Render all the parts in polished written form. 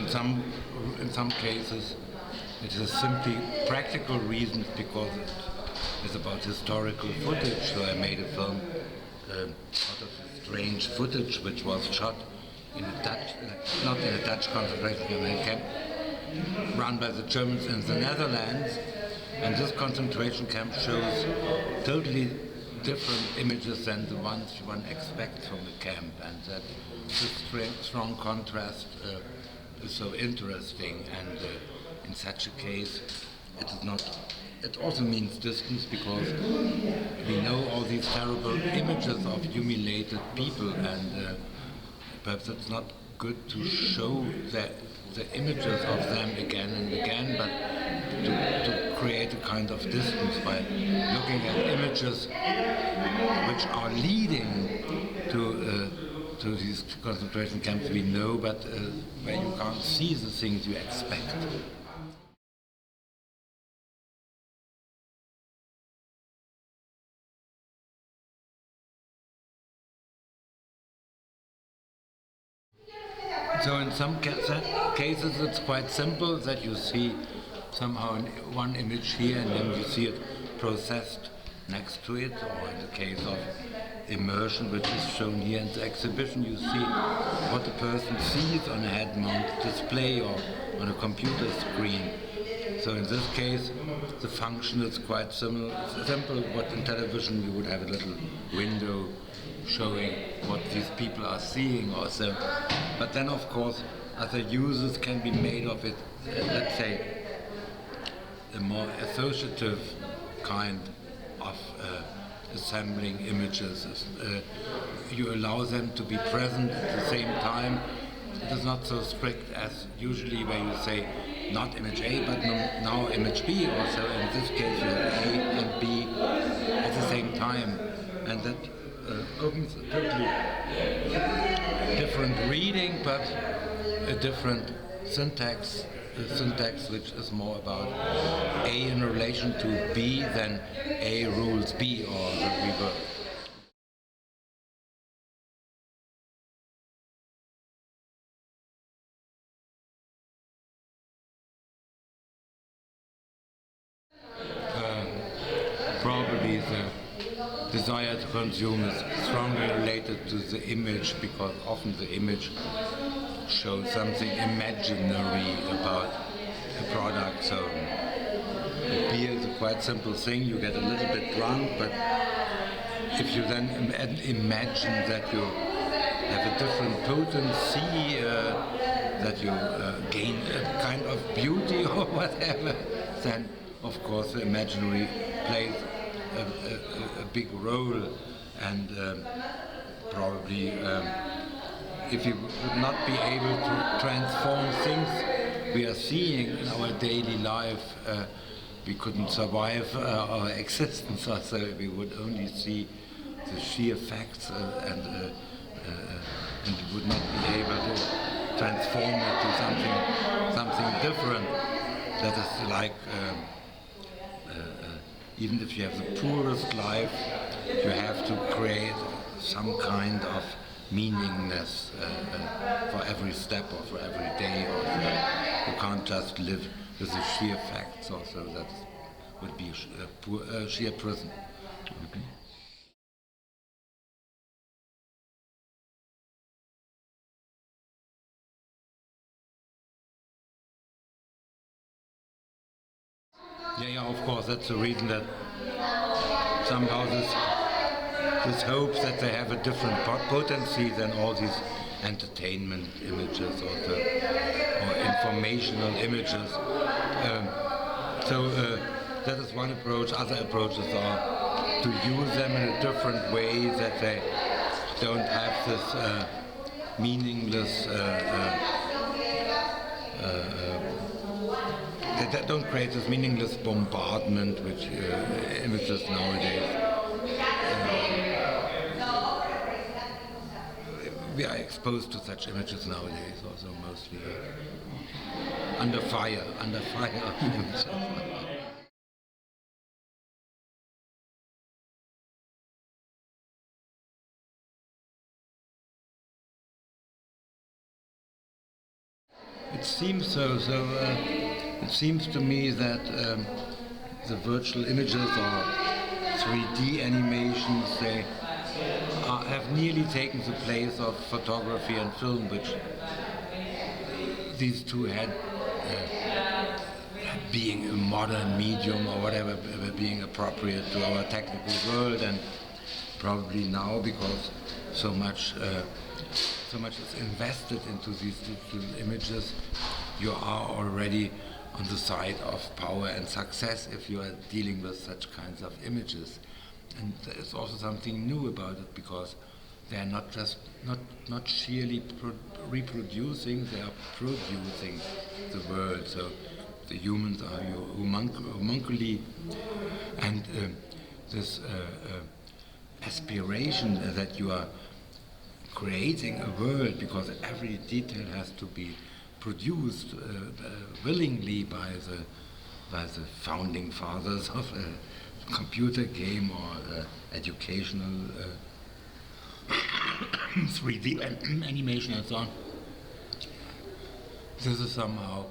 in some cases, it is simply practical reasons because it's about historical footage. So I made a film out of strange footage which was shot in a Dutch, not in a Dutch concentration camp, run by the Germans in the Netherlands. And this concentration camp shows totally different images than the ones one expects from a camp, and that this strong contrast is so interesting. And in such a case, it is not. It also means distance because we know all these terrible images of humiliated people, and perhaps it's not good to show the images of them again and again, but to create a kind of distance by looking at images which are leading to these concentration camps we know, but where you can't see the things you expect. So in some cases it's quite simple that you see somehow one image here and then you see it processed next to it, or in the case of immersion, which is shown here in the exhibition, you see what the person sees on a head-mounted display or on a computer screen. So in this case, the function is quite simple. What in television you would have a little window showing what these people are seeing or so. But then, of course, other uses can be made of it. Let's say a more associative kind of assembling images. You allow them to be present at the same time. It is not so strict as usually where you say not image A but now image B also. In this case you have A and B at the same time, and that opens a totally different reading, but a different syntax. A syntax which is more about A in relation to B than A rules B or the reverse. Probably the desire to consume is strongly related to the image, because often the image shows something imaginary about a product. So beer is a quite simple thing. You get a little bit drunk, but if you then imagine that you have a different potency, that you gain a kind of beauty or whatever, then of course the imaginary plays a big role, and probably if you would not be able to transform things we are seeing in our daily life, we couldn't survive our existence, or so we would only see the sheer facts, and we would not be able to transform it to something different. That is like even if you have the poorest life, you have to create some kind of meaningness for every step or for every day. Or you can't just live with the sheer facts. Also, that would be a sheer prison. Okay. Yeah, of course, that's the reason that somehow this hopes that they have a different potency than all these entertainment images or informational images. That is one approach. Other approaches are to use them in a different way, that they don't have this meaningless that don't create this meaningless bombardment which images nowadays. We are exposed to such images nowadays, also mostly under fire images. it seems so. It seems to me that the virtual images or 3D animations, they have nearly taken the place of photography and film, which these two had being a modern medium or whatever, being appropriate to our technical world, and probably now, because so much is invested into these digital images, you are already on the side of power and success if you are dealing with such kinds of images. And there is also something new about it, because they are not just not sheerly reproducing, they are producing the world. So the humans are homunculi, and this aspiration that you are creating a world, because every detail has to be produced willingly by the founding fathers of a computer game or educational 3D animation and so on. This is somehow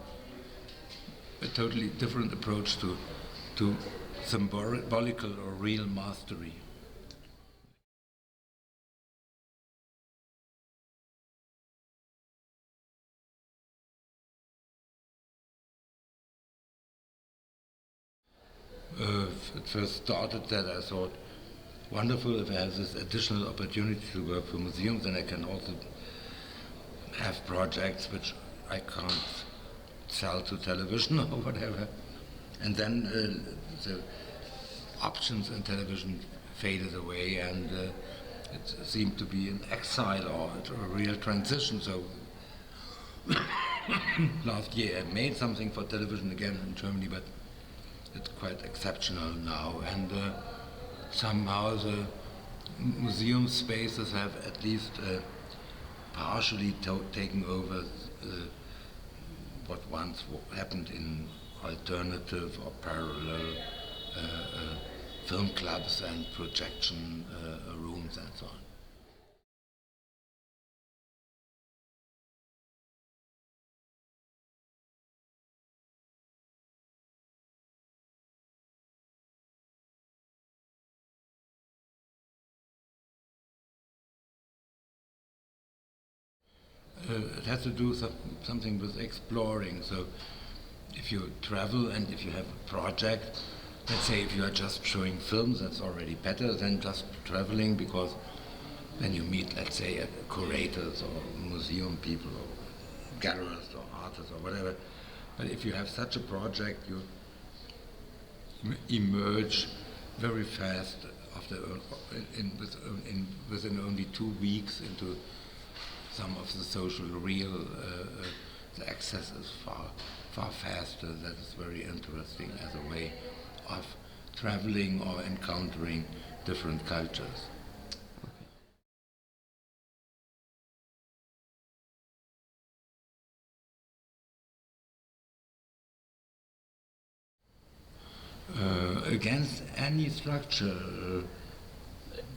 a totally different approach to symbolical or real mastery. It first started that I thought, wonderful, if I have this additional opportunity to work for museums, then I can also have projects which I can't sell to television or whatever. And then the options in television faded away, and it seemed to be an exile or a real transition. So last year I made something for television again in Germany, but it's quite exceptional now, and somehow the museum spaces have at least partially taken over what once happened in alternative or parallel film clubs and projection rooms and so on. It has to do something with exploring. So if you travel and if you have a project, let's say if you are just showing films, that's already better than just traveling, because then you meet, let's say, curators or museum people or gallerists or artists or whatever. But if you have such a project, you emerge very fast after within only 2 weeks into some of the social real. The access is far faster. That is very interesting as a way of traveling or encountering different cultures. Against any structure,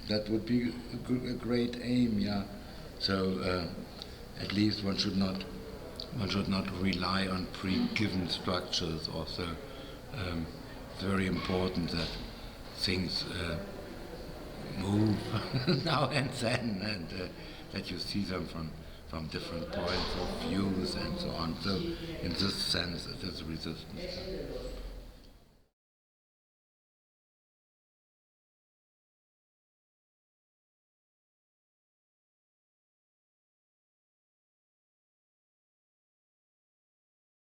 that would be a great aim, yeah. So at least one should not rely on pre-given structures. Also, it's very important that things move now and then, and that you see them from different points of views and so on. So in this sense, it is resistance.